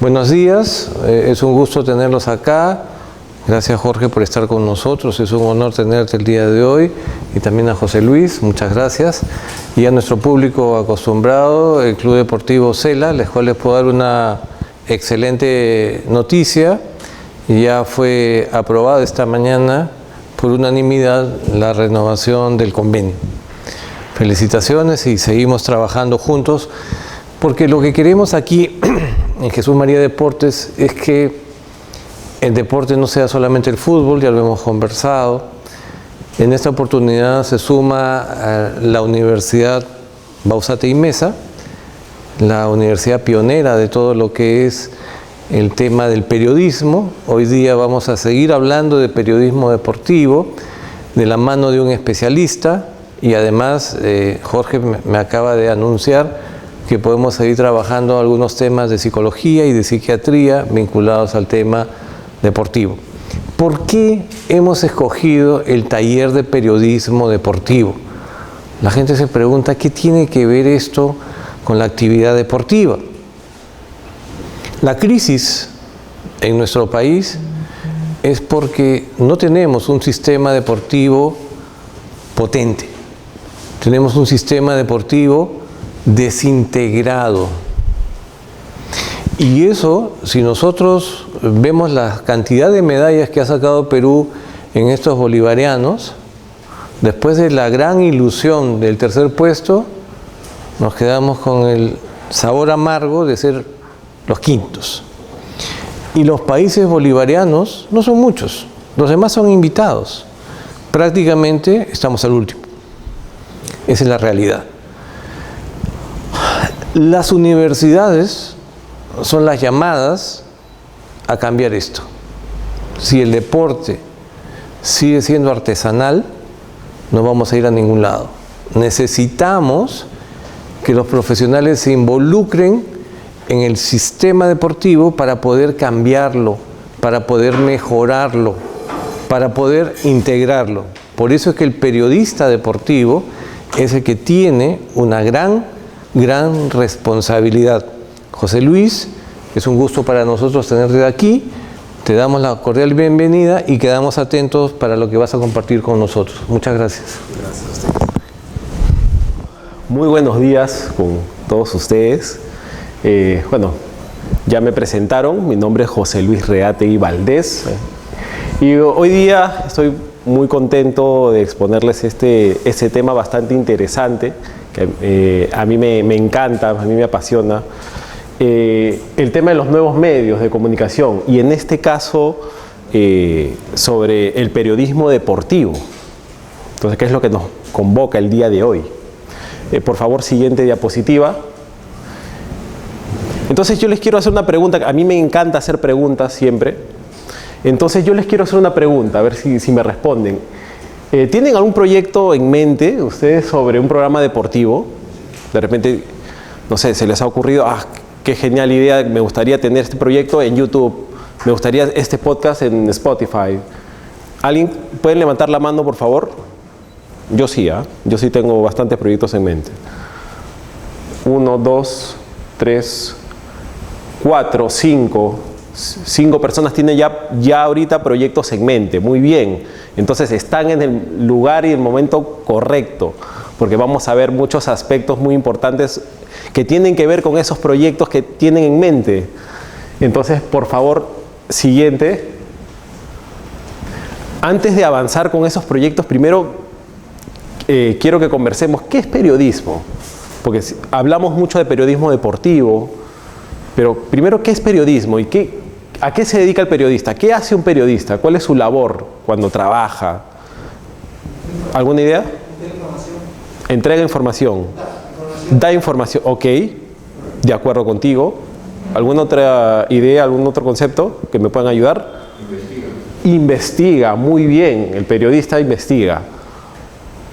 Buenos días, es un gusto tenerlos acá. Gracias, Jorge, por estar con nosotros. Es un honor tenerte el día de hoy. Y también a José Luis, muchas gracias. Y a nuestro público acostumbrado, el Club Deportivo Cela, les cual les puedo dar una excelente noticia. Ya fue aprobada esta mañana por unanimidad la renovación del convenio. Felicitaciones y seguimos trabajando juntos, porque lo que queremos aquí en Jesús María Deportes es que el deporte no sea solamente el fútbol, ya lo hemos conversado. En esta oportunidad se suma a la Universidad Bausate y Mesa, la universidad pionera de todo lo que es el tema del periodismo. Hoy día vamos a seguir hablando de periodismo deportivo, de la mano de un especialista, y además Jorge me acaba de anunciar que podemos seguir trabajando algunos temas de psicología y de psiquiatría vinculados al tema deportivo. ¿Por qué hemos escogido el taller de periodismo deportivo? La gente se pregunta, ¿qué tiene que ver esto con la actividad deportiva? La crisis en nuestro país es porque no tenemos un sistema deportivo potente. Tenemos un sistema deportivo desintegrado. Y eso, si nosotros vemos la cantidad de medallas que ha sacado Perú en estos bolivarianos, después de la gran ilusión del tercer puesto, nos quedamos con el sabor amargo de ser los quintos. Y los países bolivarianos no son muchos, los demás son invitados. Prácticamente estamos al último. Esa es la realidad. Las universidades son las llamadas a cambiar esto. Si el deporte sigue siendo artesanal, no vamos a ir a ningún lado. Necesitamos que los profesionales se involucren en el sistema deportivo para poder cambiarlo, para poder mejorarlo, para poder integrarlo. Por eso es que el periodista deportivo es el que tiene una gran responsabilidad. José Luis, es un gusto para nosotros tenerte aquí. Te damos la cordial bienvenida y quedamos atentos para lo que vas a compartir con nosotros. Muchas gracias. Gracias a usted. Muy buenos días con todos ustedes. Bueno, ya me presentaron. Mi nombre es José Luis Reategui Valdés. Y hoy día estoy muy contento de exponerles este tema bastante interesante, que a mí me encanta, a mí me apasiona. El tema de los nuevos medios de comunicación, y en este caso sobre el periodismo deportivo. Entonces, ¿qué es lo que nos convoca el día de hoy? Por favor, siguiente diapositiva. Entonces yo les quiero hacer una pregunta. A mí me encanta hacer preguntas siempre. Entonces yo les quiero hacer una pregunta, a ver si me responden. ¿Tienen algún proyecto en mente ustedes sobre un programa deportivo? De repente, no sé, se les ha ocurrido, qué genial idea, me gustaría tener este proyecto en YouTube, me gustaría este podcast en Spotify. ¿Alguien puede levantar la mano, por favor? Yo sí, yo sí tengo bastantes proyectos en mente. 1, 2, 3, 4, 5. 5 personas tienen ya ahorita proyectos en mente. Muy bien. Entonces están en el lugar y el momento correcto, porque vamos a ver muchos aspectos muy importantes que tienen que ver con esos proyectos que tienen en mente. Entonces, por favor, siguiente. Antes de avanzar con esos proyectos, primero quiero que conversemos qué es periodismo, porque hablamos mucho de periodismo deportivo, pero primero, ¿qué es periodismo y a qué se dedica el periodista? ¿Qué hace un periodista? ¿Cuál es su labor cuando trabaja? ¿Alguna idea? Entrega información. Da información. Ok, de acuerdo contigo. ¿Alguna otra idea, algún otro concepto que me puedan ayudar? Investiga, muy bien. El periodista investiga.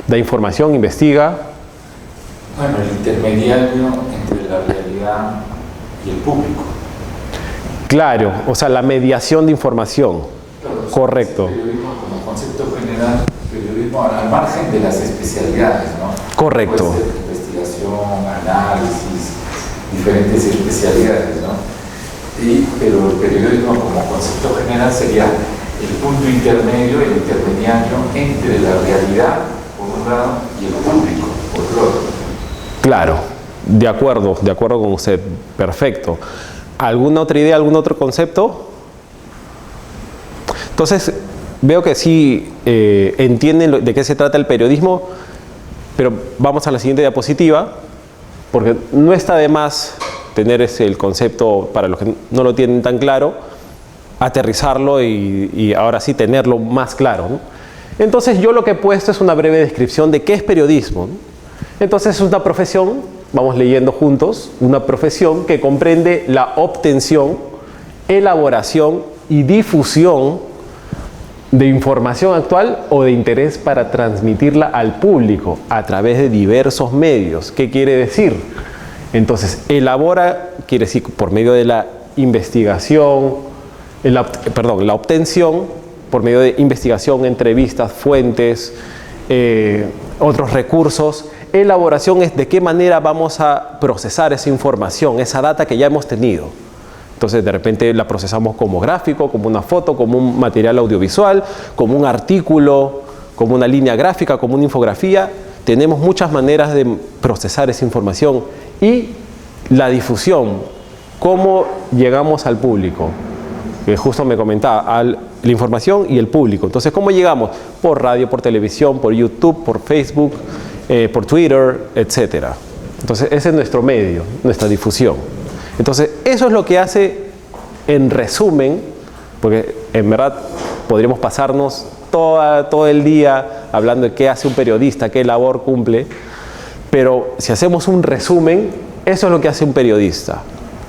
Da información, investiga. Bueno, el intermediario entre la realidad y el público. Claro, o sea, la mediación de información. Claro, correcto. Periodismo como concepto general, periodismo al margen de las especialidades, ¿no? Correcto. Puede ser investigación, análisis, diferentes especialidades, ¿no? pero el periodismo como concepto general sería el punto intermedio, el intermediario entre la realidad, por un lado, y el público, por otro. Claro, de acuerdo con usted, perfecto. ¿Alguna otra idea, algún otro concepto? Entonces, veo que sí entienden de qué se trata el periodismo, pero vamos a la siguiente diapositiva, porque no está de más tener el concepto, para los que no lo tienen tan claro, aterrizarlo y ahora sí tenerlo más claro, ¿no? Entonces yo lo que he puesto es una breve descripción de qué es periodismo, ¿no? Entonces es una profesión, vamos leyendo juntos, una profesión que comprende la obtención, elaboración y difusión de información actual o de interés para transmitirla al público a través de diversos medios. ¿Qué quiere decir? Entonces, elabora, quiere decir por medio de la investigación, la obtención, por medio de investigación, entrevistas, fuentes, otros recursos. Elaboración es de qué manera vamos a procesar esa información, esa data que ya hemos tenido. Entonces, de repente la procesamos como gráfico, como una foto, como un material audiovisual, como un artículo, como una línea gráfica, como una infografía. Tenemos muchas maneras de procesar esa información. Y la difusión, cómo llegamos al público, que justo me comentaba, la información y el público. Entonces, ¿cómo llegamos? Por radio, por televisión, por YouTube, por Facebook, por Twitter, etc. Entonces, ese es nuestro medio, nuestra difusión. Entonces, eso es lo que hace, en resumen, porque en verdad podríamos pasarnos todo el día hablando de qué hace un periodista, qué labor cumple, pero si hacemos un resumen, eso es lo que hace un periodista.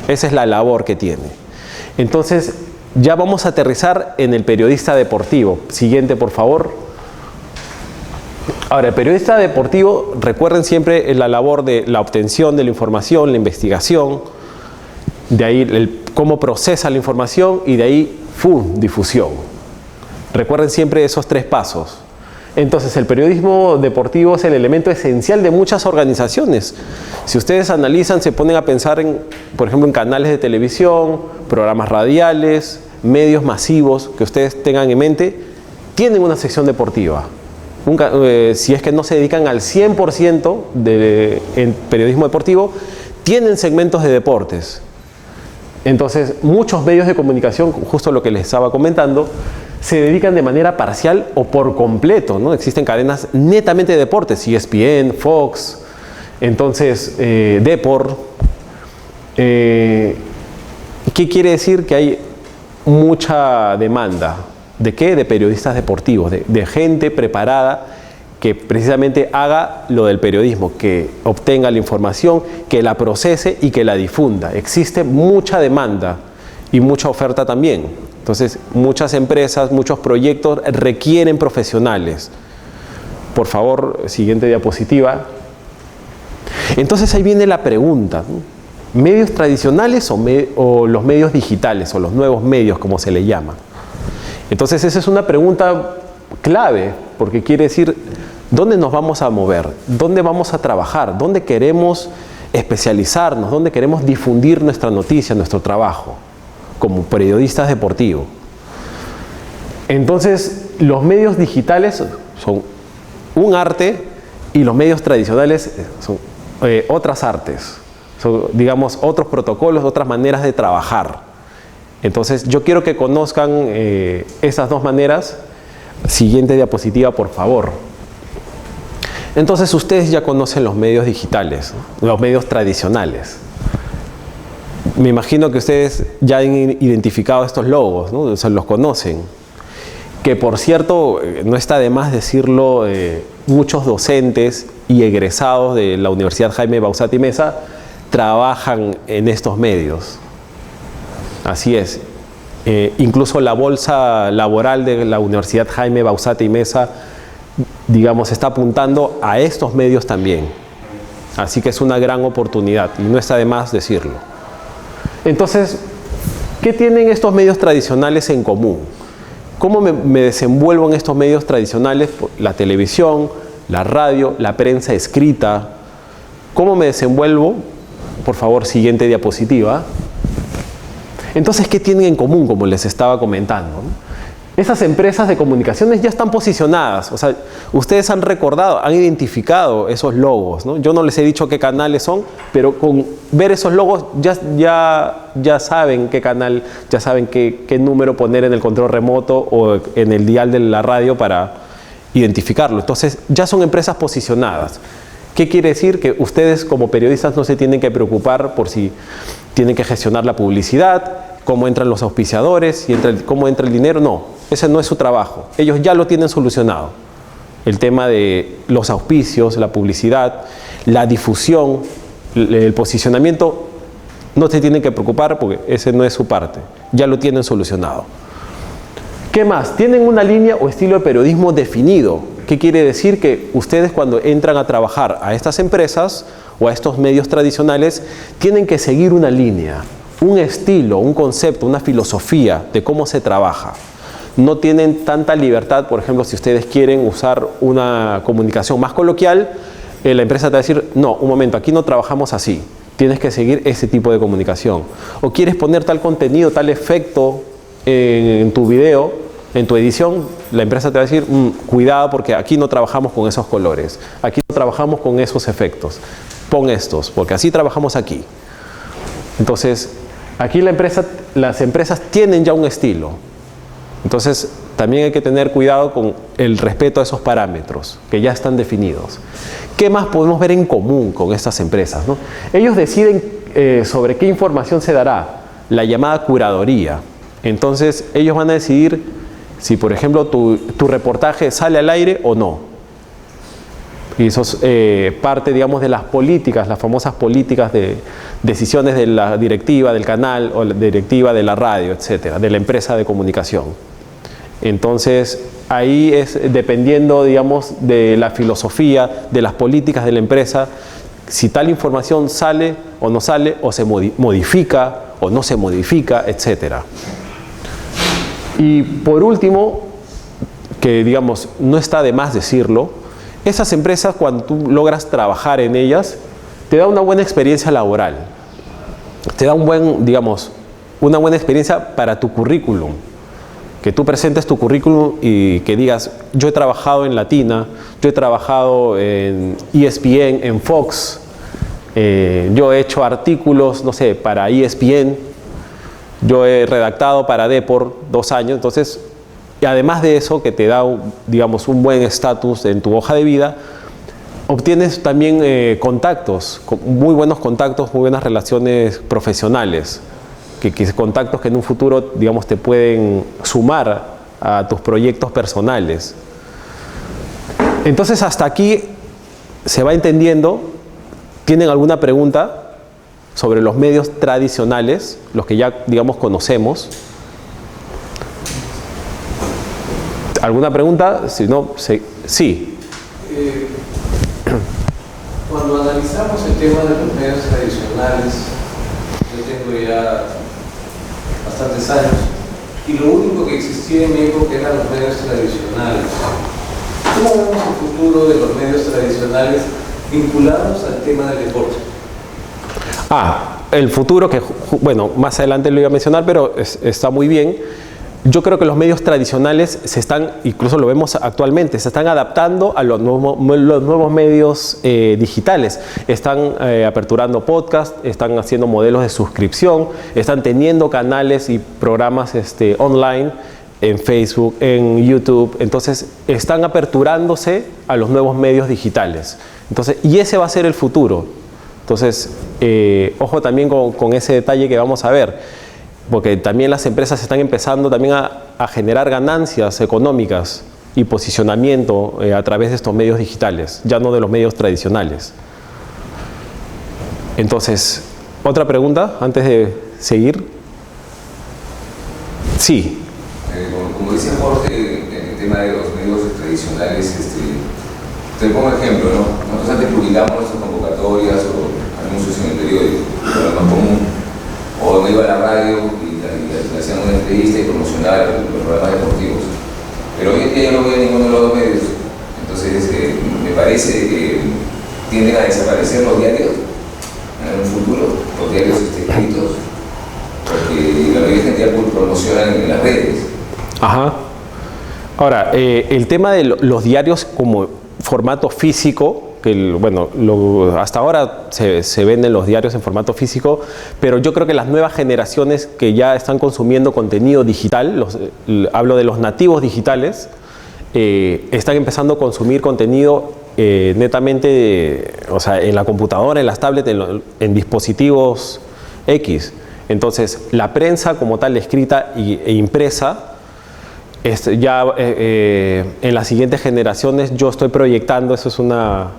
Esa es la labor que tiene. Entonces, ya vamos a aterrizar en el periodista deportivo. Siguiente, por favor. Ahora, el periodista deportivo, recuerden siempre la labor de la obtención de la información, la investigación, de ahí cómo procesa la información y de ahí, difusión. Recuerden siempre esos tres pasos. Entonces, el periodismo deportivo es el elemento esencial de muchas organizaciones. Si ustedes analizan, se ponen a pensar por ejemplo, en canales de televisión, programas radiales, medios masivos que ustedes tengan en mente, tienen una sección deportiva. Si es que no se dedican al 100% en periodismo deportivo, tienen segmentos de deportes. Entonces, muchos medios de comunicación, justo lo que les estaba comentando, se dedican de manera parcial o por completo, ¿no? Existen cadenas netamente de deportes, ESPN, Fox, entonces Depor. ¿Qué quiere decir? Que hay mucha demanda. ¿De qué? De periodistas deportivos, de gente preparada que precisamente haga lo del periodismo, que obtenga la información, que la procese y que la difunda. Existe mucha demanda y mucha oferta también. Entonces, muchas empresas, muchos proyectos requieren profesionales. Por favor, siguiente diapositiva. Entonces, ahí viene la pregunta, ¿no? ¿Medios tradicionales o los medios digitales o los nuevos medios, como se le llama? Entonces, esa es una pregunta clave, porque quiere decir, ¿dónde nos vamos a mover? ¿Dónde vamos a trabajar? ¿Dónde queremos especializarnos? ¿Dónde queremos difundir nuestra noticia, nuestro trabajo, como periodistas deportivos? Entonces, los medios digitales son un arte y los medios tradicionales son otras artes. Son, digamos, otros protocolos, otras maneras de trabajar. Entonces, yo quiero que conozcan esas dos maneras. Siguiente diapositiva, por favor. Entonces, ustedes ya conocen los medios digitales, ¿no? Los medios tradicionales. Me imagino que ustedes ya han identificado estos logos, ¿no? O sea, los conocen. Que, por cierto, no está de más decirlo, muchos docentes y egresados de la Universidad Jaime Bauzat y Meza trabajan en estos medios. Así es. Incluso la bolsa laboral de la Universidad Jaime Bauzat y Meza, digamos, está apuntando a estos medios también. Así que es una gran oportunidad y no está de más decirlo. Entonces, ¿qué tienen estos medios tradicionales en común? ¿Cómo me desenvuelvo en estos medios tradicionales? La televisión, la radio, la prensa escrita. ¿Cómo me desenvuelvo? Por favor, siguiente diapositiva. Entonces, ¿qué tienen en común, como les estaba comentando, ¿no? Esas empresas de comunicaciones ya están posicionadas, o sea, ustedes han recordado, han identificado esos logos, ¿no? Yo no les he dicho qué canales son, pero con ver esos logos ya saben qué canal, ya saben qué número poner en el control remoto o en el dial de la radio para identificarlo. Entonces, ya son empresas posicionadas. ¿Qué quiere decir? Que ustedes como periodistas no se tienen que preocupar por si tienen que gestionar la publicidad, cómo entran los auspiciadores, cómo entra el dinero. No, ese no es su trabajo. Ellos ya lo tienen solucionado. El tema de los auspicios, la publicidad, la difusión, el posicionamiento, no se tienen que preocupar porque ese no es su parte. Ya lo tienen solucionado. ¿Qué más? Tienen una línea o estilo de periodismo definido. ¿Qué quiere decir? Que ustedes cuando entran a trabajar a estas empresas o a estos medios tradicionales, tienen que seguir una línea, un estilo, un concepto, una filosofía de cómo se trabaja. No tienen tanta libertad, por ejemplo, si ustedes quieren usar una comunicación más coloquial, la empresa te va a decir, no, un momento, aquí no trabajamos así, tienes que seguir ese tipo de comunicación. O quieres poner tal contenido, tal efecto en tu video, en tu edición, la empresa te va a decir, cuidado porque aquí no trabajamos con esos colores, aquí no trabajamos con esos efectos, pon estos, porque así trabajamos aquí. Entonces, aquí las empresas tienen ya un estilo. Entonces, también hay que tener cuidado con el respeto a esos parámetros que ya están definidos. ¿Qué más podemos ver en común con estas empresas, ¿no? Ellos deciden sobre qué información se dará, la llamada curaduría. Entonces, ellos van a decidir si, por ejemplo, tu reportaje sale al aire o no. Y eso es parte, digamos, de las políticas, las famosas políticas de decisiones de la directiva del canal o la directiva de la radio, etcétera, de la empresa de comunicación. Entonces, ahí es dependiendo, digamos, de la filosofía, de las políticas de la empresa, si tal información sale o no sale, o se modifica o no se modifica, etcétera. Y por último, que digamos, no está de más decirlo, esas empresas, cuando tú logras trabajar en ellas, te da una buena experiencia laboral. Te da una buena experiencia para tu currículum. Que tú presentes tu currículum y que digas, yo he trabajado en Latina, yo he trabajado en ESPN, en Fox, yo he hecho artículos, no sé, para ESPN, yo he redactado para Depor 2 años, entonces, y además de eso, que te da, digamos, un buen estatus en tu hoja de vida, obtienes también contactos, muy buenos contactos, muy buenas relaciones profesionales, contactos que en un futuro, digamos, te pueden sumar a tus proyectos personales. Entonces, hasta aquí se va entendiendo. ¿Tienen alguna pregunta sobre los medios tradicionales, los que ya, digamos, conocemos? ¿Alguna pregunta? Si no, sí. Cuando analizamos el tema de los medios tradicionales, yo tengo ya bastantes años, y lo único que existía en mi época eran los medios tradicionales. ¿Cómo vemos el futuro de los medios tradicionales vinculados al tema del deporte? El futuro, que bueno, más adelante lo iba a mencionar, pero está muy bien. Yo creo que los medios tradicionales incluso lo vemos actualmente, se están adaptando a los nuevos medios digitales. Están aperturando podcasts, están haciendo modelos de suscripción, están teniendo canales y programas online en Facebook, en YouTube. Entonces, están aperturándose a los nuevos medios digitales. Entonces, y ese va a ser el futuro. Entonces, ojo también con ese detalle que vamos a ver. Porque también las empresas están empezando también a generar ganancias económicas y posicionamiento a través de estos medios digitales, ya no de los medios tradicionales. Entonces, ¿otra pregunta antes de seguir? Sí. Como dice Jorge, en el tema de los medios tradicionales, te pongo ejemplo, ¿no? Nosotros antes publicamos nuestras convocatorias o anuncios en el periódico, pero lo más común. O me iba a la radio y le hacían una entrevista y promocionaba los programas deportivos. Pero hoy en día yo no veo ninguno de los dos medios. Entonces, me parece que tienden a desaparecer los diarios en un futuro, los diarios escritos, porque la día promocionan en las redes. Ajá. Ahora, el tema de los diarios como formato físico, que hasta ahora se venden los diarios en formato físico, pero yo creo que las nuevas generaciones que ya están consumiendo contenido digital, hablo de los nativos digitales, están empezando a consumir contenido netamente, o sea, en la computadora, en las tablets, en dispositivos X. Entonces, la prensa como tal, escrita e impresa, ya en las siguientes generaciones yo estoy proyectando, eso es una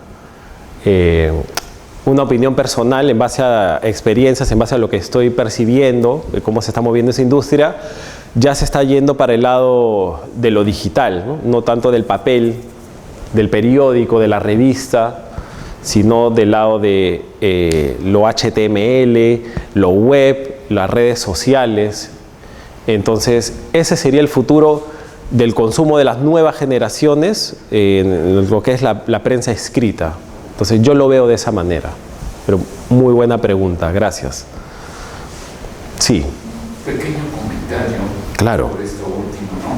opinión personal en base a experiencias, en base a lo que estoy percibiendo, de cómo se está moviendo esa industria, ya se está yendo para el lado de lo digital, no tanto del papel, del periódico, de la revista, sino del lado de lo HTML, lo web, las redes sociales. Entonces, ese sería el futuro del consumo de las nuevas generaciones en lo que es la prensa escrita. Entonces, yo lo veo de esa manera. Pero muy buena pregunta, gracias. Sí. Pequeño comentario. Claro. Sobre esto último, ¿no?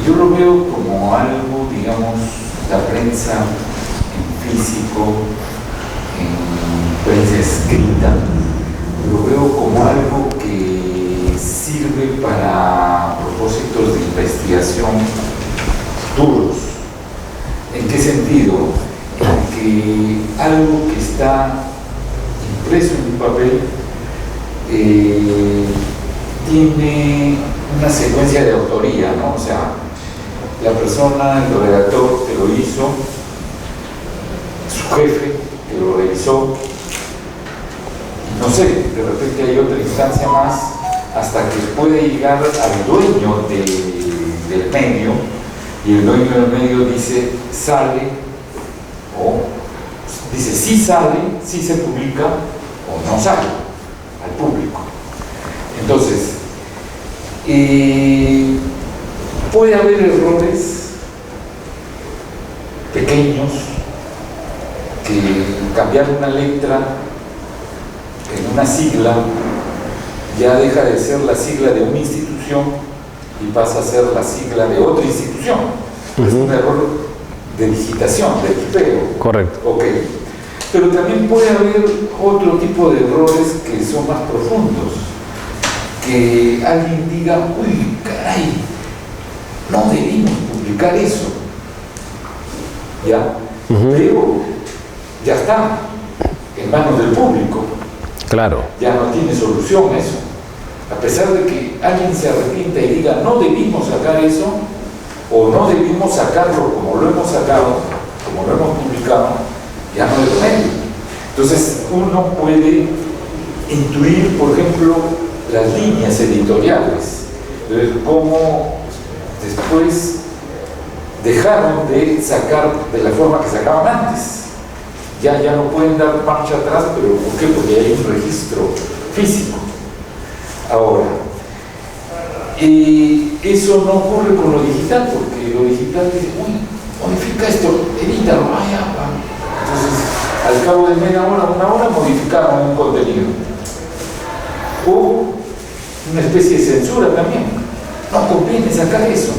Yo lo veo como algo, digamos, la prensa en físico, en prensa escrita, lo veo como algo que sirve para propósitos de investigación duros. ¿En qué sentido? En que algo que está impreso en un papel tiene una secuencia de autoría, ¿no? O sea, la persona, el redactor que lo hizo, su jefe que lo revisó, no sé, de repente hay otra instancia más hasta que puede llegar al dueño del medio, y el dueño del medio dice sale, o dice sí sale, sí se publica, o no sale al público. Entonces, puede haber errores pequeños, que cambiar una letra en una sigla ya deja de ser la sigla de una institución y pasa a ser la sigla de otra institución. Es un error de digitación, de tipeo. Correcto. Ok. Pero también puede haber otro tipo de errores que son más profundos. Que alguien diga, uy, caray, no debimos publicar eso. ¿Ya? Pero ya está en manos del público. Claro. Ya no tiene solución eso. A pesar de que alguien se arrepienta y diga, no debimos sacar eso, o no debimos sacarlo como lo hemos sacado, como lo hemos publicado, ya no es remedio. Entonces, uno puede intuir, por ejemplo, las líneas editoriales, cómo después dejaron de sacar de la forma que sacaban antes. Ya no pueden dar marcha atrás, pero ¿por qué? Porque hay un registro físico. Ahora, eso no ocurre con lo digital, porque lo digital dice, uy, modifica esto, edítalo, vaya. Entonces, al cabo de media hora, una hora, modificaron un contenido. O una especie de censura también. No conviene sacar eso.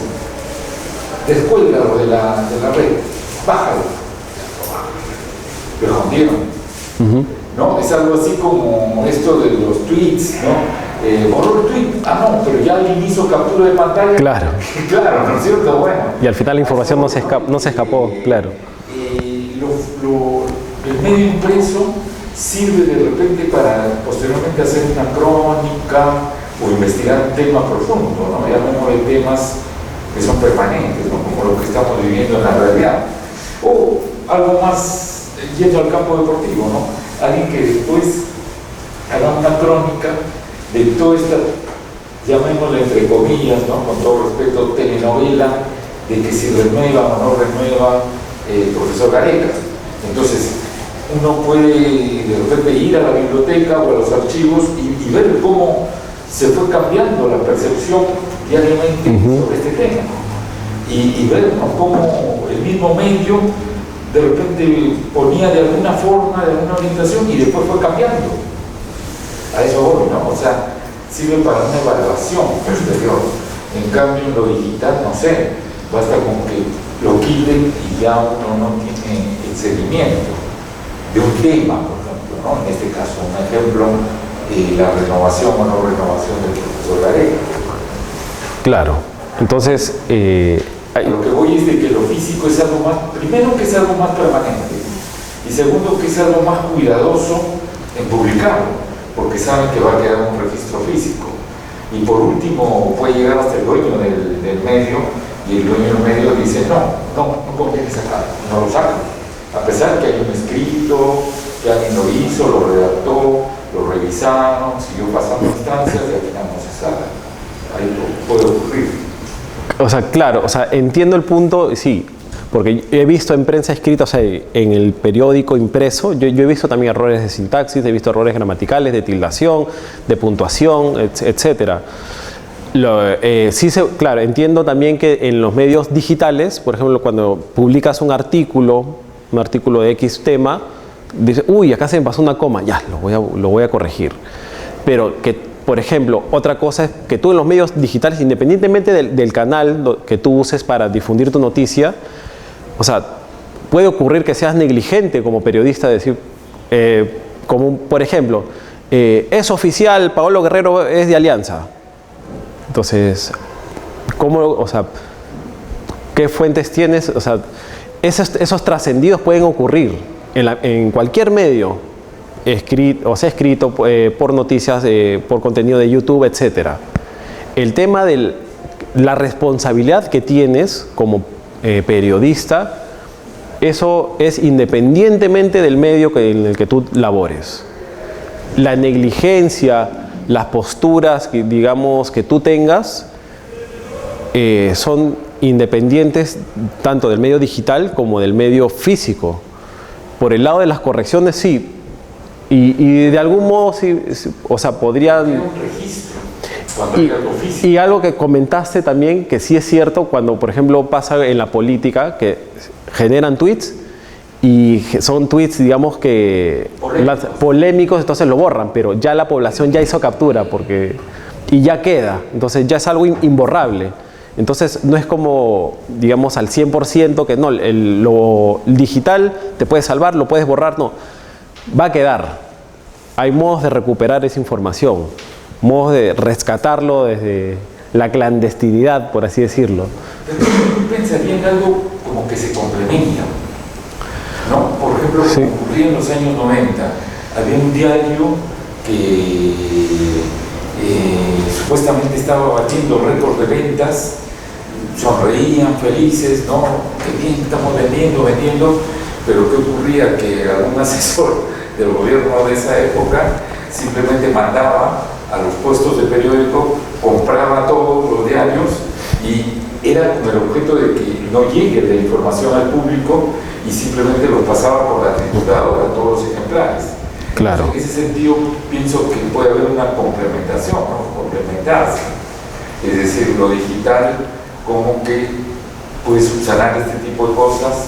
Descuélgalo de la red, bájalo. Lo escondieron. ¿No? Es algo así como esto de los tweets, ¿no? Borró el tweet, no, pero ya alguien hizo captura de pantalla. Claro. Claro, ¿no es cierto? Bueno. Y al final la información no se escapó, claro. El medio impreso sirve de repente para posteriormente hacer una crónica o investigar un tema profundo, ¿no? Ya hablamos de temas que son permanentes, ¿no? Como lo que estamos viviendo en la realidad. O algo más yendo al campo deportivo, ¿no? Alguien que después haga una crónica de toda esta, llamémosla entre comillas, ¿no? Con todo respeto, telenovela, de que si renueva o no renueva el profesor Gareca. Entonces, uno puede de repente ir a la biblioteca o a los archivos y ver cómo se fue cambiando la percepción diariamente sobre este tema. Y ver, ¿no? Cómo el mismo medio de repente ponía de alguna forma, de alguna orientación y después fue cambiando. A eso voy, ¿no? O sea, sirve para una evaluación posterior. En cambio, en lo digital, no sé, basta con que lo quiten y ya uno no tiene el seguimiento de un tema, por ejemplo, ¿no? En este caso, un ejemplo, la renovación o no renovación del profesor Gareca. Claro. Entonces, lo que voy es de que lo físico es algo más, primero que es algo más permanente, y segundo que es algo más cuidadoso en publicarlo, porque saben que va a quedar un registro físico. Y por último, puede llegar hasta el dueño del medio, y el dueño del medio dice, no conviene sacar, no lo sacan. A pesar que hay un escrito, que alguien lo hizo, lo redactó, lo revisaron, siguió pasando instancias y al final no se saca. Ahí puede ocurrir. O sea, claro, o sea, entiendo el punto, sí, porque he visto en prensa escrita, o sea, en el periódico impreso, yo he visto también errores de sintaxis, he visto errores gramaticales, de tildación, de puntuación, etcétera. Claro, entiendo también que en los medios digitales, por ejemplo, cuando publicas un artículo de X tema, dices, uy, acá se me pasó una coma, ya, lo voy a corregir. Pero que, por ejemplo, otra cosa es que tú en los medios digitales, independientemente del canal que tú uses para difundir tu noticia, o sea, puede ocurrir que seas negligente como periodista, decir, como por ejemplo, es oficial, Paolo Guerrero es de Alianza. Entonces, ¿cómo, o sea, qué fuentes tienes? O sea, esos trascendidos pueden ocurrir en cualquier medio, escrito por noticias, por contenido de YouTube, etc. El tema de la responsabilidad que tienes como periodista, eso es independientemente del medio en el que tú labores. La negligencia, las posturas que, digamos, que tú tengas son independientes tanto del medio digital como del medio físico. Por el lado de las correcciones, sí. Y de algún modo, sí, o sea, podrían... un registro cuando hay algo físico. Y algo que comentaste también, que sí es cierto, cuando, por ejemplo, pasa en la política, que generan tweets, y son tweets, digamos, que polémicos, entonces lo borran, pero ya la población ya hizo captura, y ya queda, entonces ya es algo imborrable. Entonces no es como, digamos, al 100% que no, lo digital te puede salvar, lo puedes borrar, no, va a quedar. Hay modos de recuperar esa información, modos de rescatarlo desde la clandestinidad, por así decirlo. Pero yo pensaría en algo como que se complementa, ¿no? Por ejemplo, Sí. como ocurría en los años 90, había un diario que supuestamente estaba batiendo récords de ventas, sonreían felices, ¿no? Qué bien, estamos vendiendo, pero ¿qué ocurría? Que algún asesor del gobierno de esa época simplemente mandaba a los puestos de periódico, compraba todos los diarios y era con el objeto de que no llegue la información al público y simplemente los pasaba por la trituradora, todos los ejemplares. Claro. En ese sentido, pienso que puede haber una complementación, ¿no? Complementarse. Es decir, lo digital como que puede subsanar este tipo de cosas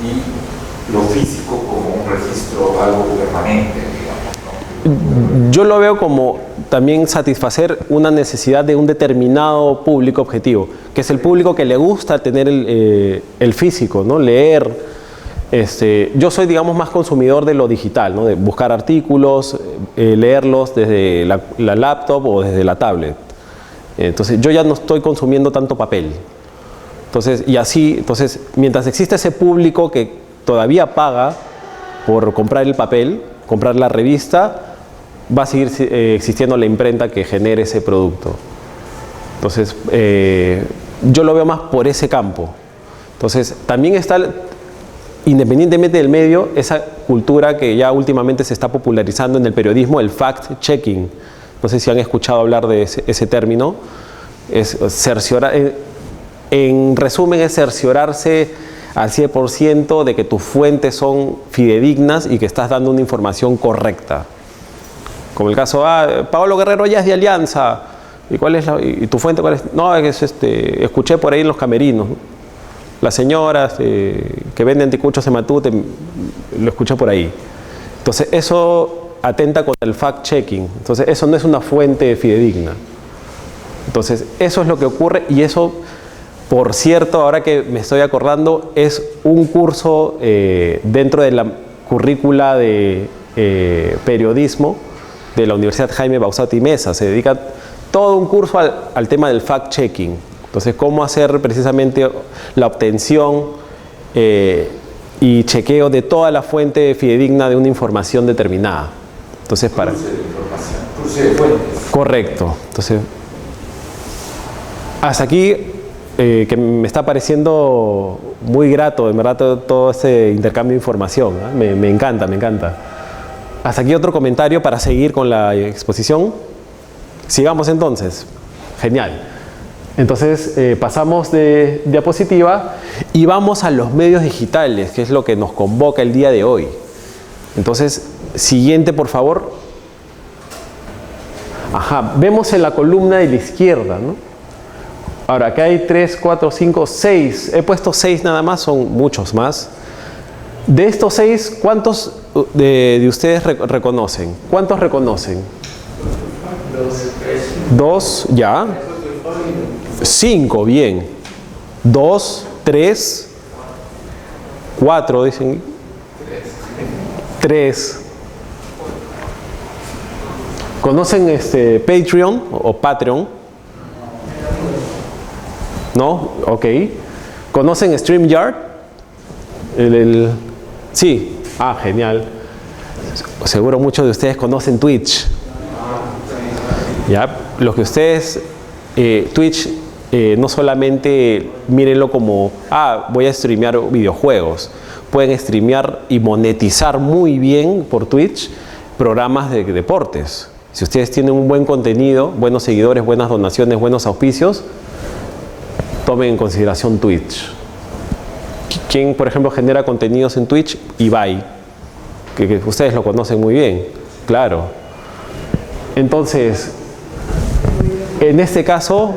y lo físico como un registro, algo permanente, digamos, ¿no? Yo lo veo como también satisfacer una necesidad de un determinado público objetivo, que es el público que le gusta tener el físico, ¿no? Leer. Yo soy, digamos, más consumidor de lo digital, ¿no? De buscar artículos, leerlos desde la laptop o desde la tablet. Entonces, yo ya no estoy consumiendo tanto papel. Entonces, mientras existe ese público que todavía paga por comprar el papel, comprar la revista, va a seguir existiendo la imprenta que genere ese producto. Entonces, yo lo veo más por ese campo. Entonces, también está, independientemente del medio, esa cultura que ya últimamente se está popularizando en el periodismo, el fact-checking. No sé si han escuchado hablar de ese término. Es cerciorar, en resumen, es cerciorarse al 100% de que tus fuentes son fidedignas y que estás dando una información correcta. Como el caso, Paolo Guerrero ya es de Alianza. ¿Y cuál es y tu fuente cuál es? No, es escuché por ahí en los camerinos. Las señoras que venden anticuchos en Matute, lo escuché por ahí. Entonces, eso atenta contra el fact-checking. Entonces, eso no es una fuente fidedigna. Entonces, eso es lo que ocurre y eso, por cierto, ahora que me estoy acordando, es un curso dentro de la currícula de periodismo de la Universidad Jaime Bausat y Mesa. Se dedica todo un curso al tema del fact-checking. Entonces, cómo hacer precisamente la obtención y chequeo de toda la fuente fidedigna de una información determinada. Entonces, para... Cruce de información, cruce de fuentes. Correcto. Entonces, hasta aquí, que me está pareciendo muy grato, en verdad, todo este intercambio de información, ¿eh? Me encanta, me encanta. Hasta aquí otro comentario para seguir con la exposición. Sigamos entonces. Genial. Entonces, pasamos de diapositiva y vamos a los medios digitales, que es lo que nos convoca el día de hoy. Entonces, siguiente, por favor. Ajá, vemos en la columna de la izquierda, ¿no? Ahora, acá hay 3, 4, 5, 6. He puesto 6 nada más, son muchos más. De estos 6, ¿cuántos de ustedes reconocen? ¿Cuántos reconocen? 2, ya. 5, bien. 2, 3, 4, dicen. 3. ¿Conocen Patreon o Patreon? ¿No? Ok. ¿Conocen StreamYard? Sí. Ah, genial. Seguro muchos de ustedes conocen Twitch. Ya, los que ustedes... Twitch no solamente mírenlo como, voy a streamear videojuegos. Pueden streamear y monetizar muy bien por Twitch programas de deportes. Si ustedes tienen un buen contenido, buenos seguidores, buenas donaciones, buenos auspicios, tomen en consideración Twitch. ¿Quién, por ejemplo, genera contenidos en Twitch? Ibai, que ustedes lo conocen muy bien, claro. Entonces, en este caso,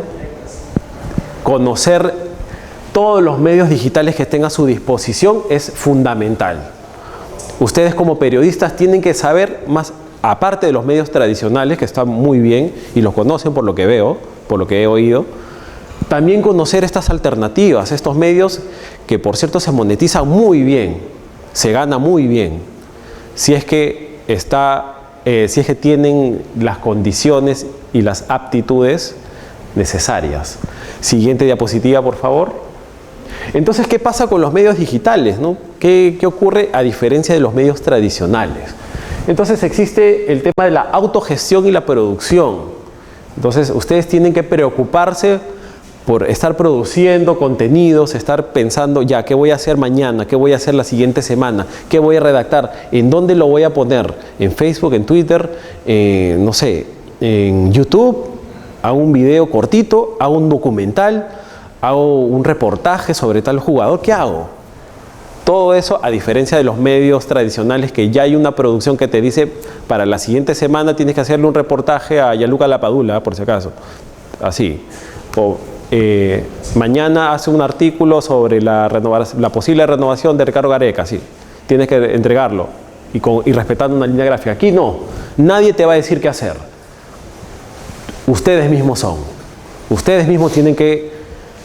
conocer todos los medios digitales que estén a su disposición es fundamental. Ustedes como periodistas tienen que saber más, aparte de los medios tradicionales, que están muy bien y los conocen por lo que veo, por lo que he oído, también conocer estas alternativas, estos medios que por cierto se monetizan muy bien, se gana muy bien, si es que tienen las condiciones y las aptitudes necesarias. Siguiente diapositiva, por favor. Entonces, ¿qué pasa con los medios digitales, ¿no? ¿Qué ocurre a diferencia de los medios tradicionales? Entonces, existe el tema de la autogestión y la producción. Entonces, ustedes tienen que preocuparse por estar produciendo contenidos, estar pensando, ya, ¿qué voy a hacer mañana? ¿Qué voy a hacer la siguiente semana? ¿Qué voy a redactar? ¿En dónde lo voy a poner? ¿En Facebook? ¿En Twitter? No sé, en YouTube. Hago un video cortito, hago un documental, hago un reportaje sobre tal jugador. ¿Qué hago? Todo eso, a diferencia de los medios tradicionales, que ya hay una producción que te dice, para la siguiente semana tienes que hacerle un reportaje a Gianluca Lapadula, por si acaso. Así. O mañana hace un artículo sobre la posible renovación de Ricardo Gareca. Sí. Tienes que entregarlo y respetando una línea gráfica. Aquí no. Nadie te va a decir qué hacer. Ustedes mismos son. Ustedes mismos tienen que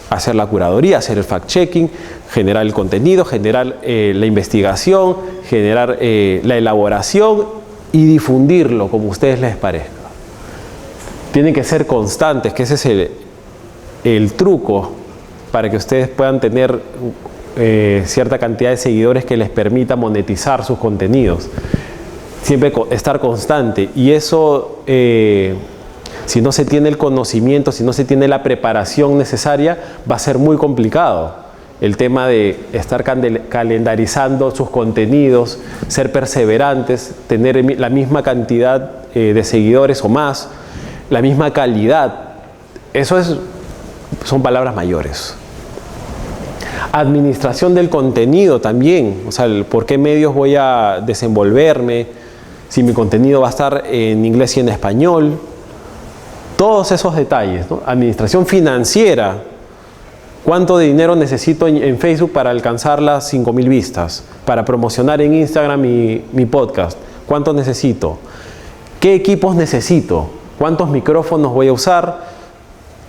hacer la curaduría, hacer el fact-checking, generar el contenido, generar la investigación, generar la elaboración y difundirlo como a ustedes les parezca. Tienen que ser constantes, que ese es el truco para que ustedes puedan tener cierta cantidad de seguidores que les permita monetizar sus contenidos. Siempre estar constante. Y eso, si no se tiene el conocimiento, si no se tiene la preparación necesaria, va a ser muy complicado. El tema de estar calendarizando sus contenidos, ser perseverantes, tener la misma cantidad de seguidores o más, la misma calidad. Eso son palabras mayores. Administración del contenido también, o sea, por qué medios voy a desenvolverme, si mi contenido va a estar en inglés y en español, todos esos detalles, ¿no? Administración financiera, cuánto de dinero necesito en Facebook para alcanzar las 5.000 vistas, para promocionar en Instagram mi podcast, cuánto necesito. ¿Qué equipos necesito? ¿Cuántos micrófonos voy a usar?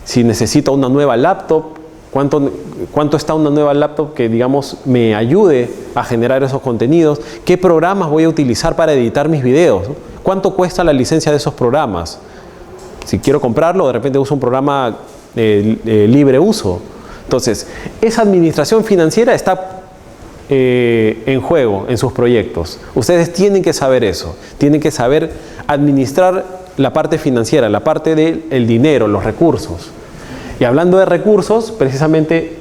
Si necesito una nueva laptop, ¿cuánto está una nueva laptop que, digamos, me ayude a generar esos contenidos? ¿Qué programas voy a utilizar para editar mis videos? ¿Cuánto cuesta la licencia de esos programas? Si quiero comprarlo, de repente uso un programa libre uso. Entonces, esa administración financiera está en juego en sus proyectos. Ustedes tienen que saber eso. Tienen que saber administrar la parte financiera, la parte del dinero, los recursos. Y hablando de recursos, precisamente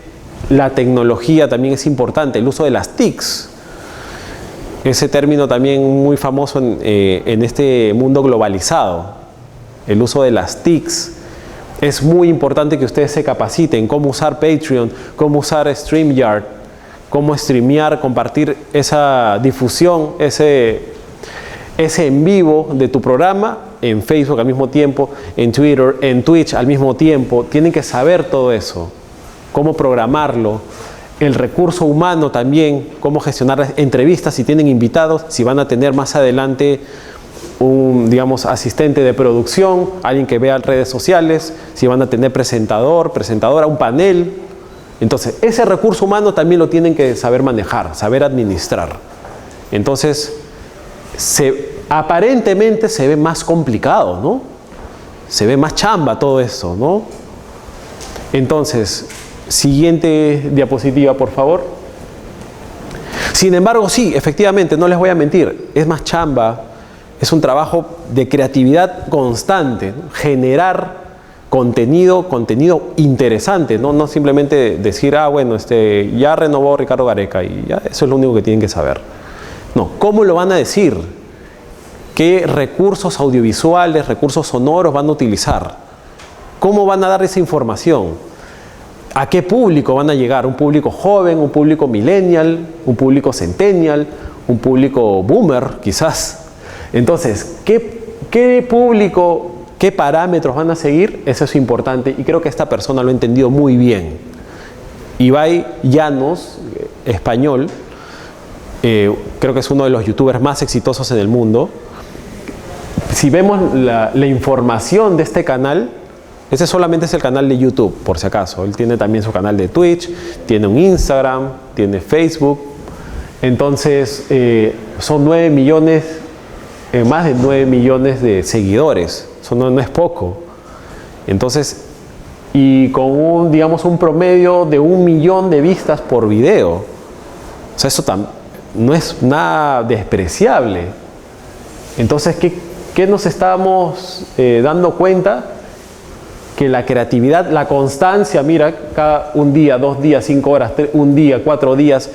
la tecnología también es importante, el uso de las TICs. Ese término también muy famoso en este mundo globalizado. El uso de las TICs. Es muy importante que ustedes se capaciten cómo usar Patreon, cómo usar StreamYard, cómo streamear, compartir esa difusión, ese en vivo de tu programa en Facebook al mismo tiempo, en Twitter, en Twitch al mismo tiempo. Tienen que saber todo eso, cómo programarlo, el recurso humano también, cómo gestionar las entrevistas si tienen invitados, si van a tener más adelante un, digamos, asistente de producción, alguien que vea redes sociales, si van a tener presentador, presentadora, un panel. Entonces, ese recurso humano también lo tienen que saber manejar, saber administrar. Entonces, aparentemente se ve más complicado, ¿no? Se ve más chamba todo eso, ¿no? Entonces, siguiente diapositiva, por favor. Sin embargo, sí, efectivamente, no les voy a mentir, es más chamba, es un trabajo de creatividad constante, ¿no? Generar contenido interesante, ¿no? No simplemente decir, bueno, ya renovó Ricardo Gareca y ya, eso es lo único que tienen que saber. No, ¿cómo lo van a decir? ¿Qué recursos audiovisuales, recursos sonoros van a utilizar? ¿Cómo van a dar esa información? ¿A qué público van a llegar? ¿Un público joven, un público millennial, un público centennial, un público boomer, quizás? Entonces, ¿qué público, qué parámetros van a seguir? Eso es importante y creo que esta persona lo ha entendido muy bien. Ibai Llanos, español, creo que es uno de los youtubers más exitosos en el mundo. Si vemos la información de este canal, ese solamente es el canal de YouTube, por si acaso. Él tiene también su canal de Twitch, tiene un Instagram, tiene Facebook. Entonces, son 9 millones, más de 9 millones de seguidores. Eso no es poco. Entonces, y con digamos, un promedio de 1 millón de vistas por video. O sea, eso no es nada despreciable. Entonces, ¿qué nos estamos dando cuenta? Que la creatividad, la constancia, mira, cada un día, 2 días, 5 horas, un día, 4 días,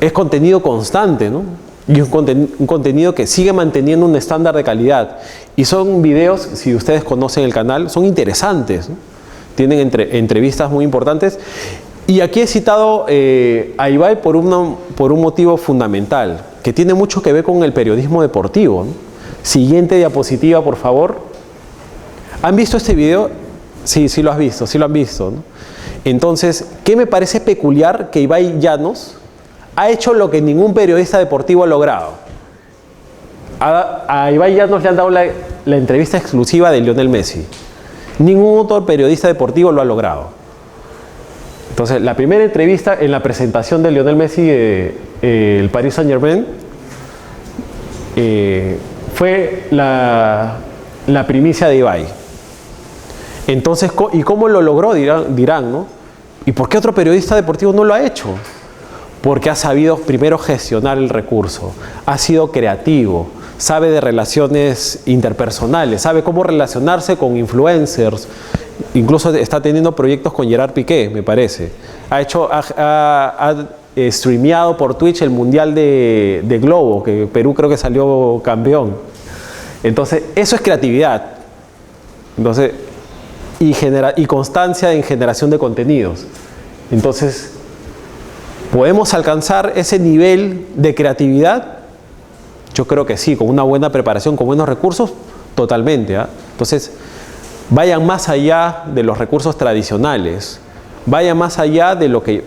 es contenido constante, ¿no? Y un contenido que sigue manteniendo un estándar de calidad. Y son videos, si ustedes conocen el canal, son interesantes, ¿no? Tienen entrevistas muy importantes. Y aquí he citado a Ibai por un motivo fundamental, que tiene mucho que ver con el periodismo deportivo, ¿no? Siguiente diapositiva, por favor. ¿Han visto este video? Sí, sí lo han visto, ¿no? Entonces, ¿qué me parece peculiar? Que Ibai Llanos ha hecho lo que ningún periodista deportivo ha logrado. A Ibai Llanos le han dado la entrevista exclusiva de Lionel Messi. Ningún otro periodista deportivo lo ha logrado. Entonces, la primera entrevista en la presentación de Lionel Messi, el Paris Saint-Germain, fue la primicia de Ibai. Entonces, ¿y cómo lo logró? Dirán, ¿no? ¿Y por qué otro periodista deportivo no lo ha hecho? Porque ha sabido primero gestionar el recurso, ha sido creativo, sabe de relaciones interpersonales, sabe cómo relacionarse con influencers, incluso está teniendo proyectos con Gerard Piqué, me parece. Ha streameado por Twitch el Mundial de Globo, que Perú creo que salió campeón. Entonces, eso es creatividad. Entonces, y constancia en generación de contenidos. Entonces, ¿podemos alcanzar ese nivel de creatividad? Yo creo que sí, con una buena preparación, con buenos recursos, totalmente, ¿eh? Entonces, vayan más allá de los recursos tradicionales, vayan más allá de lo que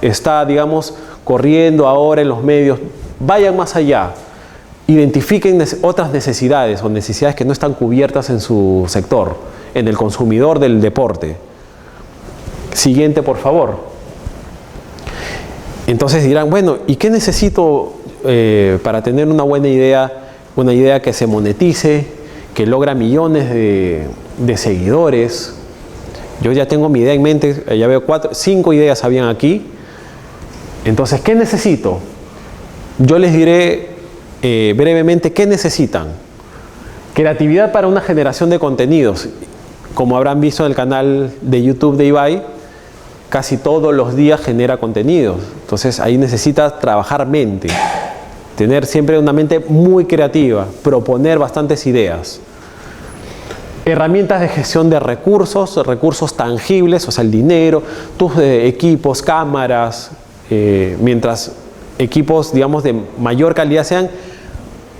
está, digamos, corriendo ahora en los medios, vayan más allá identifiquen otras necesidades o necesidades que no están cubiertas en su sector, en el consumidor del deporte. Siguiente, por favor. Entonces dirán, bueno, ¿y qué necesito para tener una buena idea? Una idea que se monetice, que logra millones de seguidores. Yo ya tengo mi idea en mente, ya veo 5 ideas habían aquí. Entonces, ¿qué necesito? Yo les diré brevemente qué necesitan. Creatividad para una generación de contenidos. Como habrán visto en el canal de YouTube de Ibai, casi todos los días genera contenidos. Entonces ahí necesitas trabajar mente, tener siempre una mente muy creativa, proponer bastantes ideas. Herramientas de gestión de recursos tangibles, o sea, el dinero, tus equipos, cámaras, mientras equipos, digamos, de mayor calidad sean,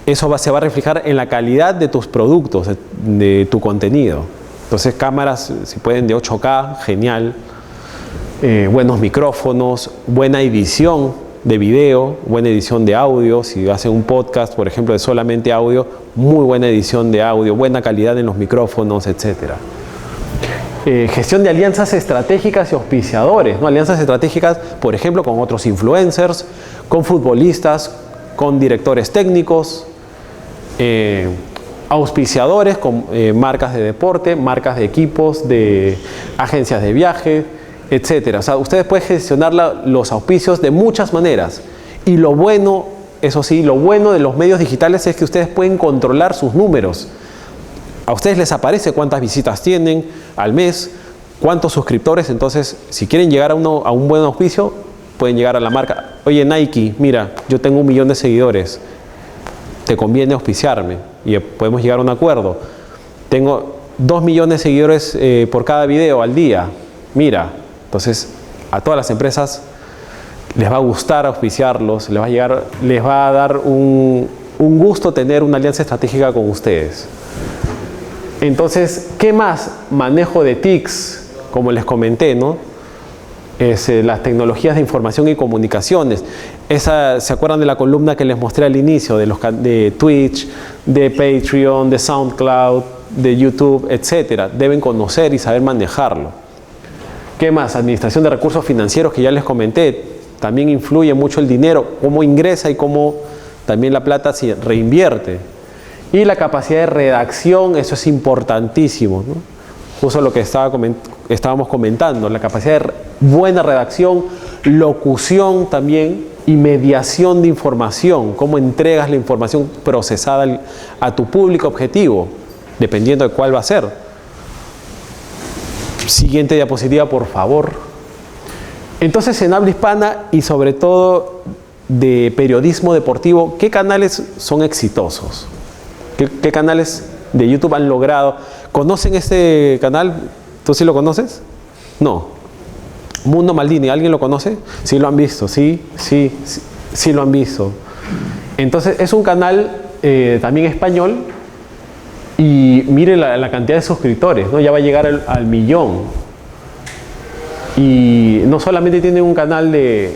eso se va a reflejar en la calidad de tus productos, de tu contenido. Entonces, cámaras, si pueden, de 8K, genial. Buenos micrófonos, buena edición de video, buena edición de audio. Si hacen un podcast, por ejemplo, de solamente audio, muy buena edición de audio, buena calidad en los micrófonos, etc. Gestión de alianzas estratégicas y auspiciadores, ¿no? Alianzas estratégicas, por ejemplo, con otros influencers, con futbolistas, con directores técnicos, auspiciadores con marcas de deporte, marcas de equipos, de agencias de viaje, etcétera. O sea, ustedes pueden gestionar los auspicios de muchas maneras. Y lo bueno, eso sí, lo bueno de los medios digitales es que ustedes pueden controlar sus números. A ustedes les aparece cuántas visitas tienen al mes, cuántos suscriptores. Entonces, si quieren llegar a un buen auspicio, pueden llegar a la marca. Oye, Nike, mira, yo tengo 1 millón de seguidores. Te conviene auspiciarme y podemos llegar a un acuerdo. Tengo 2 millones de seguidores por cada video al día. Mira, entonces a todas las empresas les va a gustar auspiciarlos, les va a dar un gusto tener una alianza estratégica con ustedes. Entonces, ¿qué más? Manejo de TICs, como les comenté, ¿no? Las tecnologías de información y comunicaciones. ¿Se acuerdan de la columna que les mostré al inicio? De Twitch, de Patreon, de SoundCloud, de YouTube, etcétera. Deben conocer y saber manejarlo. ¿Qué más? Administración de recursos financieros, que ya les comenté. También influye mucho el dinero, cómo ingresa y cómo también la plata se reinvierte. Y la capacidad de redacción, eso es importantísimo, ¿no? Justo lo que estábamos comentando, la capacidad de buena redacción, locución también y mediación de información, cómo entregas la información procesada a tu público objetivo, dependiendo de cuál va a ser. Siguiente diapositiva, por favor. Entonces, en habla hispana y sobre todo de periodismo deportivo, ¿qué canales son exitosos? ¿Qué canales de YouTube han logrado? ¿Conocen este canal? ¿Tú sí lo conoces? No. Mundo Maldini, ¿alguien lo conoce? Sí lo han visto, sí lo han visto. Entonces es un canal también español y mire la cantidad de suscriptores, ¿no? Ya va a llegar al 1 millón. Y no solamente tienen un canal de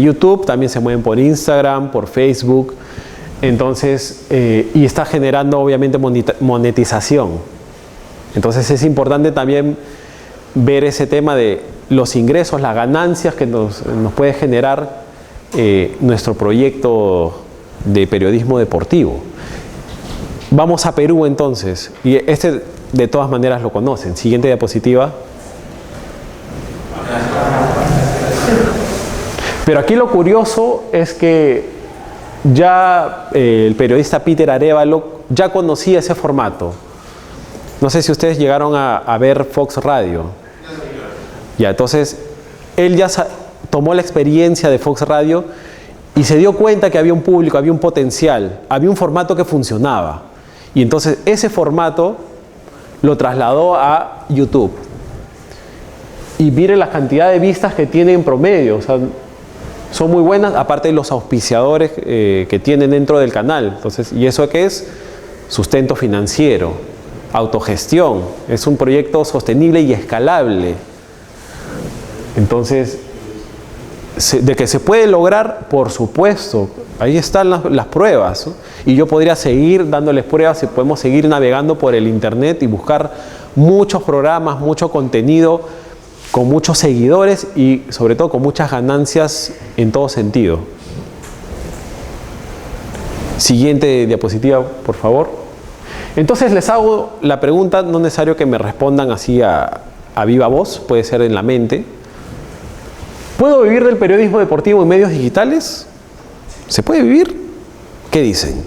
YouTube, también se mueven por Instagram, por Facebook. Entonces, y está generando obviamente monetización. Entonces es importante también ver ese tema de los ingresos, las ganancias que nos puede generar nuestro proyecto de periodismo deportivo. Vamos a Perú entonces, y este de todas maneras lo conocen. Siguiente diapositiva. Pero aquí lo curioso es que ya el periodista Peter Arévalo ya conocía ese formato. No sé si ustedes llegaron a ver Fox Radio. Ya, entonces él ya tomó la experiencia de Fox Radio y se dio cuenta que había un público, había un potencial, había un formato que funcionaba. Y entonces ese formato lo trasladó a YouTube. Y miren la cantidad de vistas que tiene en promedio. O sea, son muy buenas, aparte de los auspiciadores que tienen dentro del canal. Entonces, ¿y eso qué es? Sustento financiero, autogestión. Es un proyecto sostenible y escalable. Entonces, De que se puede lograr, por supuesto, ahí están las pruebas, ¿no? Y yo podría seguir dándoles pruebas y podemos seguir navegando por el internet y buscar muchos programas, mucho contenido, con muchos seguidores y sobre todo con muchas ganancias en todo sentido. Siguiente diapositiva, por favor. Entonces les hago la pregunta, no es necesario que me respondan así a viva voz, puede ser en la mente. ¿Puedo vivir del periodismo deportivo en medios digitales? ¿Se puede vivir? ¿Qué dicen?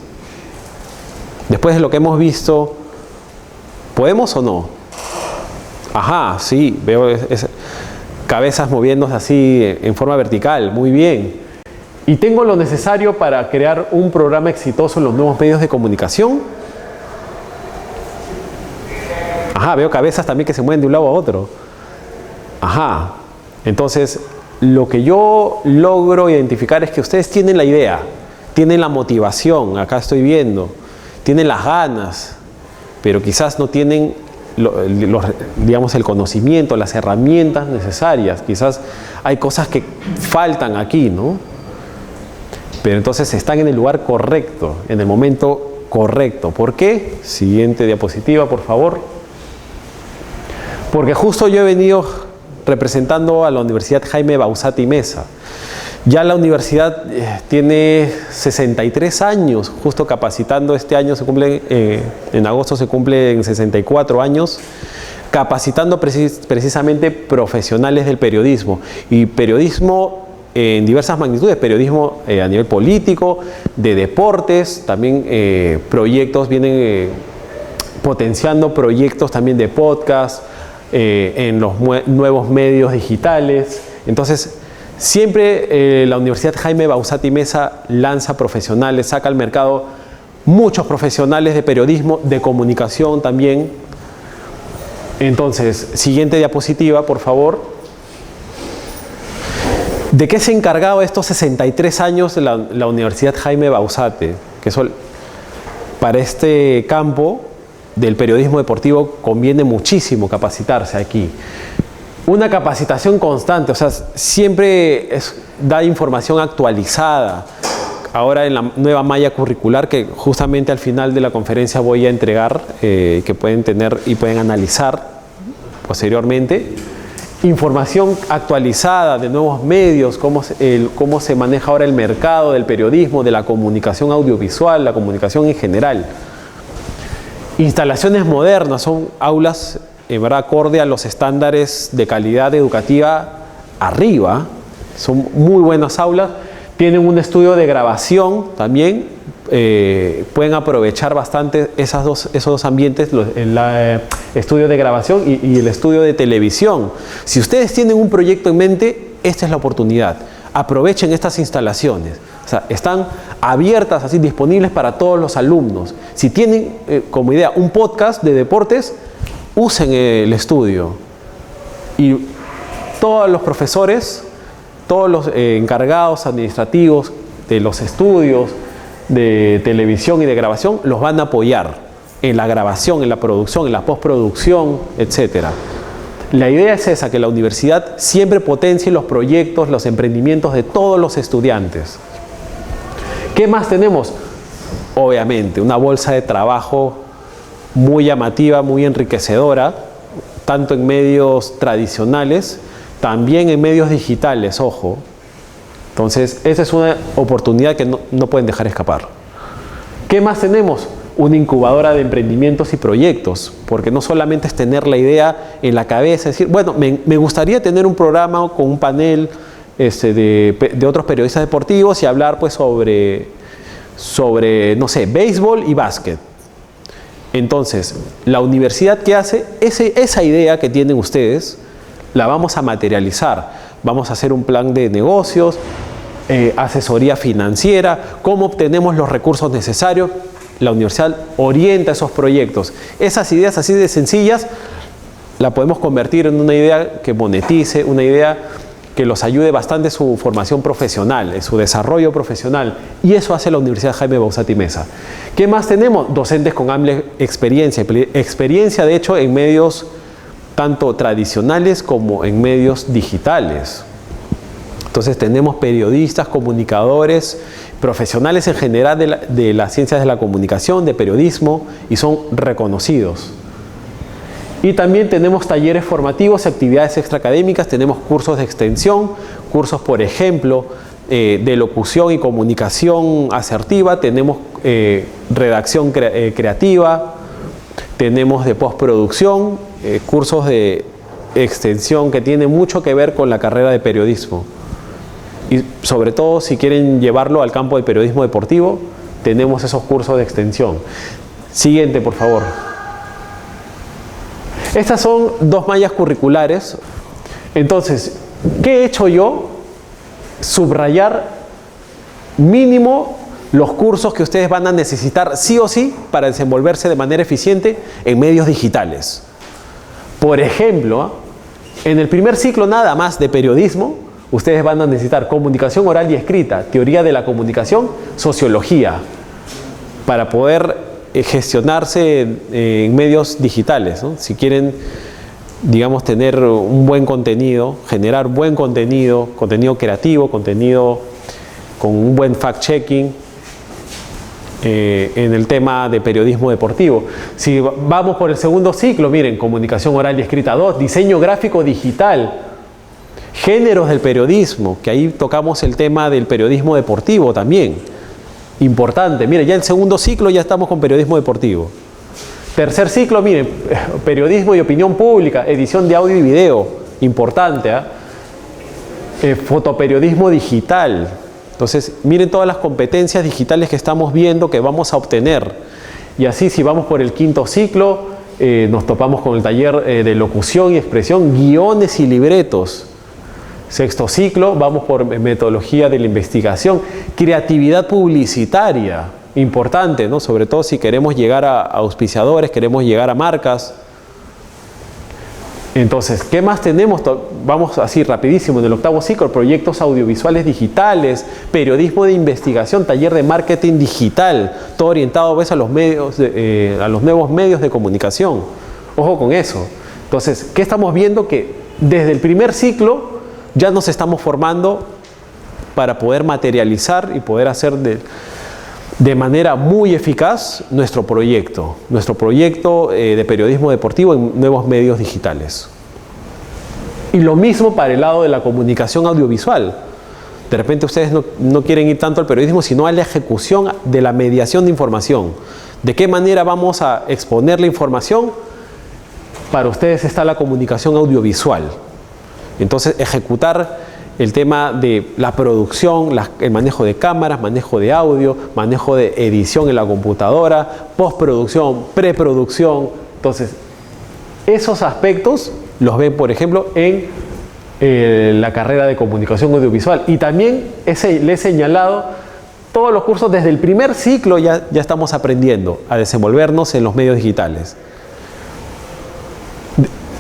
Después de lo que hemos visto, ¿podemos o no? Ajá, sí, veo cabezas moviéndose así en forma vertical, muy bien. ¿Y tengo lo necesario para crear un programa exitoso en los nuevos medios de comunicación? Ajá, veo cabezas también que se mueven de un lado a otro. Ajá, entonces lo que yo logro identificar es que ustedes tienen la idea, tienen la motivación, acá estoy viendo, tienen las ganas, pero quizás no tienen digamos, el conocimiento, las herramientas necesarias. Quizás hay cosas que faltan aquí, ¿no? Pero entonces están en el lugar correcto, en el momento correcto. ¿Por qué? Siguiente diapositiva, por favor. Porque justo yo he venido representando a la Universidad Jaime Bauzati Meza. Ya la universidad tiene 63 años, justo capacitando. Este año se cumple, en agosto se cumplen 64 años, capacitando precisamente profesionales del periodismo. Y periodismo en diversas magnitudes, periodismo a nivel político, de deportes, también proyectos, vienen potenciando proyectos también de podcast, en los nuevos medios digitales. Entonces, siempre la Universidad Jaime Bauzati Meza lanza profesionales, saca al mercado muchos profesionales de periodismo, de comunicación también. Entonces, siguiente diapositiva, por favor. ¿De qué se ha encargado estos 63 años la Universidad Jaime Bauzati? Que son, para este campo del periodismo deportivo conviene muchísimo capacitarse aquí. Una capacitación constante, o sea, siempre da información actualizada. Ahora en la nueva malla curricular, que justamente al final de la conferencia voy a entregar, que pueden tener y pueden analizar posteriormente, información actualizada de nuevos medios, cómo se maneja ahora el mercado del periodismo, de la comunicación audiovisual, la comunicación en general. Instalaciones modernas, son aulas en verdad acorde a los estándares de calidad educativa arriba, son muy buenas aulas, tienen un estudio de grabación también, pueden aprovechar bastante esos dos ambientes, el estudio de grabación y el estudio de televisión. Si ustedes tienen un proyecto en mente, esta es la oportunidad, aprovechen estas instalaciones. O sea, están abiertas, así disponibles para todos los alumnos. Si tienen como idea un podcast de deportes, usen el estudio. Y todos los profesores, todos los encargados administrativos de los estudios de televisión y de grabación, los van a apoyar en la grabación, en la producción, en la postproducción, etc. La idea es esa, que la universidad siempre potencie los proyectos, los emprendimientos de todos los estudiantes. ¿Qué más tenemos? Obviamente, una bolsa de trabajo muy llamativa, muy enriquecedora, tanto en medios tradicionales, también en medios digitales, ojo. Entonces, esa es una oportunidad que no pueden dejar escapar. ¿Qué más tenemos? Una incubadora de emprendimientos y proyectos, porque no solamente es tener la idea en la cabeza, decir, bueno, me gustaría tener un programa con un panel de otros periodistas deportivos y hablar pues sobre, no sé, béisbol y básquet. Entonces, la universidad, ¿qué hace? Esa idea que tienen ustedes, la vamos a materializar. Vamos a hacer un plan de negocios, asesoría financiera, cómo obtenemos los recursos necesarios. La universidad orienta esos proyectos. Esas ideas así de sencillas, la podemos convertir en una idea que monetice, una idea que los ayude bastante en su formación profesional, en su desarrollo profesional. Y eso hace la Universidad Jaime Bauzati Meza. ¿Qué más tenemos? Docentes con amplia experiencia. Experiencia, de hecho, en medios tanto tradicionales como en medios digitales. Entonces tenemos periodistas, comunicadores, profesionales en general de las ciencias de la comunicación, de periodismo, y son reconocidos. Y también tenemos talleres formativos, actividades extraacadémicas, tenemos cursos de extensión, cursos, por ejemplo, de locución y comunicación asertiva, tenemos redacción creativa, tenemos de postproducción, cursos de extensión que tienen mucho que ver con la carrera de periodismo. Y sobre todo, si quieren llevarlo al campo del periodismo deportivo, tenemos esos cursos de extensión. Siguiente, por favor. Estas son 2 mallas curriculares. Entonces, ¿qué he hecho yo? Subrayar mínimo los cursos que ustedes van a necesitar sí o sí para desenvolverse de manera eficiente en medios digitales. Por ejemplo, en el primer ciclo nada más de periodismo, ustedes van a necesitar comunicación oral y escrita, teoría de la comunicación, sociología, para poder gestionarse en medios digitales, ¿no? Si quieren, digamos, tener un buen contenido, generar buen contenido, contenido creativo, contenido con un buen fact-checking en el tema de periodismo deportivo. Si vamos por el segundo ciclo, miren, comunicación oral y escrita 2, diseño gráfico digital, géneros del periodismo, que ahí tocamos el tema del periodismo deportivo también. Importante, miren, ya el segundo ciclo ya estamos con periodismo deportivo. Tercer ciclo, miren, periodismo y opinión pública, edición de audio y video, importante, fotoperiodismo digital. Entonces, miren todas las competencias digitales que estamos viendo que vamos a obtener. Y así, si vamos por el quinto ciclo, nos topamos con el taller de locución y expresión, guiones y libretos. Sexto ciclo, vamos por metodología de la investigación, creatividad publicitaria, importante, ¿no? Sobre todo si queremos llegar a auspiciadores, queremos llegar a marcas. Entonces, ¿qué más tenemos? Vamos así rapidísimo en el octavo ciclo: proyectos audiovisuales digitales, periodismo de investigación, taller de marketing digital, todo orientado a los medios, a los nuevos medios de comunicación. Ojo con eso. Entonces, ¿qué estamos viendo? Que desde el primer ciclo ya nos estamos formando para poder materializar y poder hacer de manera muy eficaz nuestro proyecto de periodismo deportivo en nuevos medios digitales. Y lo mismo para el lado de la comunicación audiovisual. De repente ustedes no quieren ir tanto al periodismo, sino a la ejecución de la mediación de información. ¿De qué manera vamos a exponer la información? Para ustedes está la comunicación audiovisual. Entonces, ejecutar el tema de la producción, el manejo de cámaras, manejo de audio, manejo de edición en la computadora, postproducción, preproducción. Entonces, esos aspectos los ven, por ejemplo, en la carrera de comunicación audiovisual. Y también le he señalado todos los cursos desde el primer ciclo, ya estamos aprendiendo a desenvolvernos en los medios digitales.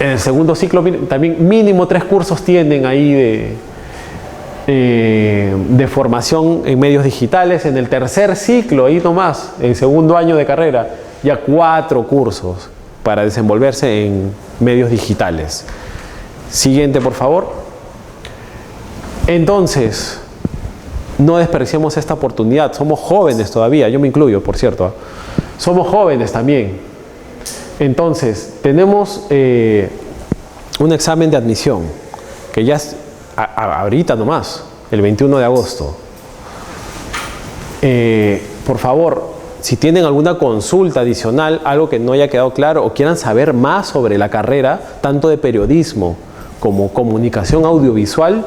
En el segundo ciclo también mínimo 3 cursos tienen ahí de formación en medios digitales. En el tercer ciclo, ahí nomás, en segundo año de carrera, ya 4 cursos para desenvolverse en medios digitales. Siguiente, por favor. Entonces, no despreciemos esta oportunidad. Somos jóvenes todavía, yo me incluyo, por cierto. Somos jóvenes también. Entonces, tenemos un examen de admisión, que ya es ahorita nomás, el 21 de agosto. Por favor, si tienen alguna consulta adicional, algo que no haya quedado claro, o quieran saber más sobre la carrera, tanto de periodismo como comunicación audiovisual,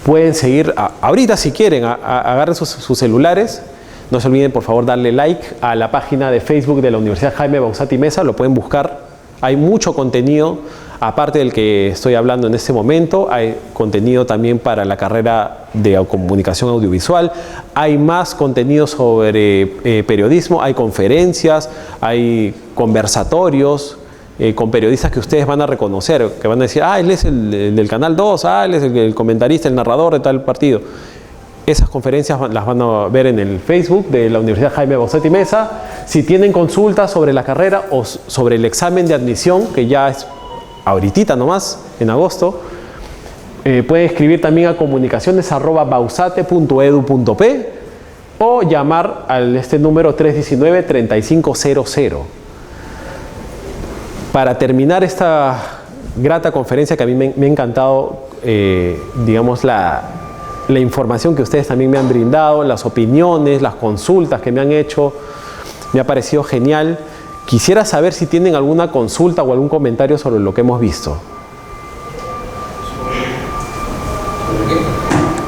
pueden seguir, ahorita si quieren, agarren sus celulares. No se olviden, por favor, darle like a la página de Facebook de la Universidad Jaime Bauzati Meza, lo pueden buscar. Hay mucho contenido, aparte del que estoy hablando en este momento, hay contenido también para la carrera de comunicación audiovisual, hay más contenido sobre periodismo, hay conferencias, hay conversatorios con periodistas que ustedes van a reconocer, que van a decir, él es el del Canal 2, él es el comentarista, el narrador de tal partido. Esas conferencias las van a ver en el Facebook de la Universidad Jaime Bauzati Meza. Si tienen consultas sobre la carrera o sobre el examen de admisión, que ya es ahorita nomás, en agosto, Pueden escribir también a comunicaciones@bausate.edu.p o llamar a este número 319-3500. Para terminar esta grata conferencia que a mí me ha encantado, digamos, la información que ustedes también me han brindado, las opiniones, las consultas que me han hecho, me ha parecido genial. Quisiera saber si tienen alguna consulta o algún comentario sobre lo que hemos visto.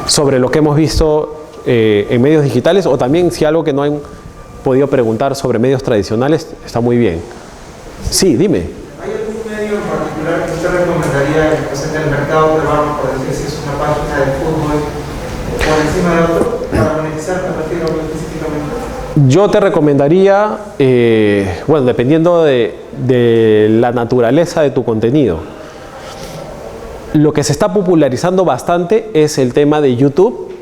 Sobre lo que hemos visto en medios digitales, o también si algo que no han podido preguntar sobre medios tradicionales, está muy bien. Sí, dime. ¿Hay algún medio en particular que usted recomendaría que presente en el mercado peruano, por decir si es una página de fútbol por encima de otro, para monetizar, me refiero específicamente? Yo te recomendaría, bueno, dependiendo de la naturaleza de tu contenido. Lo que se está popularizando bastante es el tema de YouTube.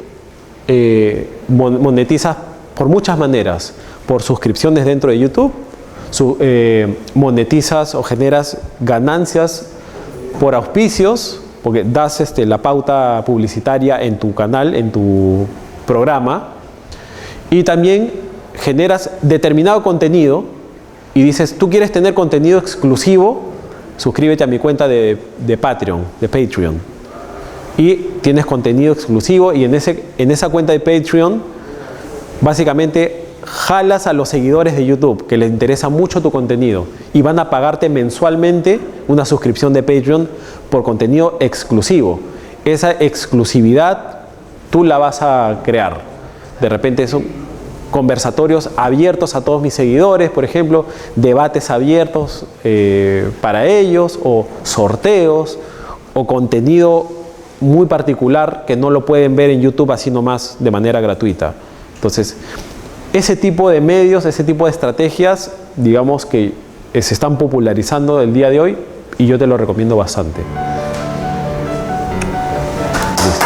Monetizas por muchas maneras, por suscripciones dentro de YouTube, monetizas o generas ganancias por auspicios, porque das la pauta publicitaria en tu canal, en tu programa, y también generas determinado contenido y dices, tú quieres tener contenido exclusivo, suscríbete a mi cuenta de Patreon, y tienes contenido exclusivo, y en esa cuenta de Patreon básicamente jalas a los seguidores de YouTube que les interesa mucho tu contenido y van a pagarte mensualmente una suscripción de Patreon por contenido exclusivo. Esa exclusividad tú la vas a crear. De repente son conversatorios abiertos a todos mis seguidores, por ejemplo, debates abiertos para ellos, o sorteos, o contenido muy particular que no lo pueden ver en YouTube así nomás de manera gratuita. Entonces, ese tipo de medios, ese tipo de estrategias, digamos que se están popularizando el día de hoy, y yo te lo recomiendo bastante. Listo.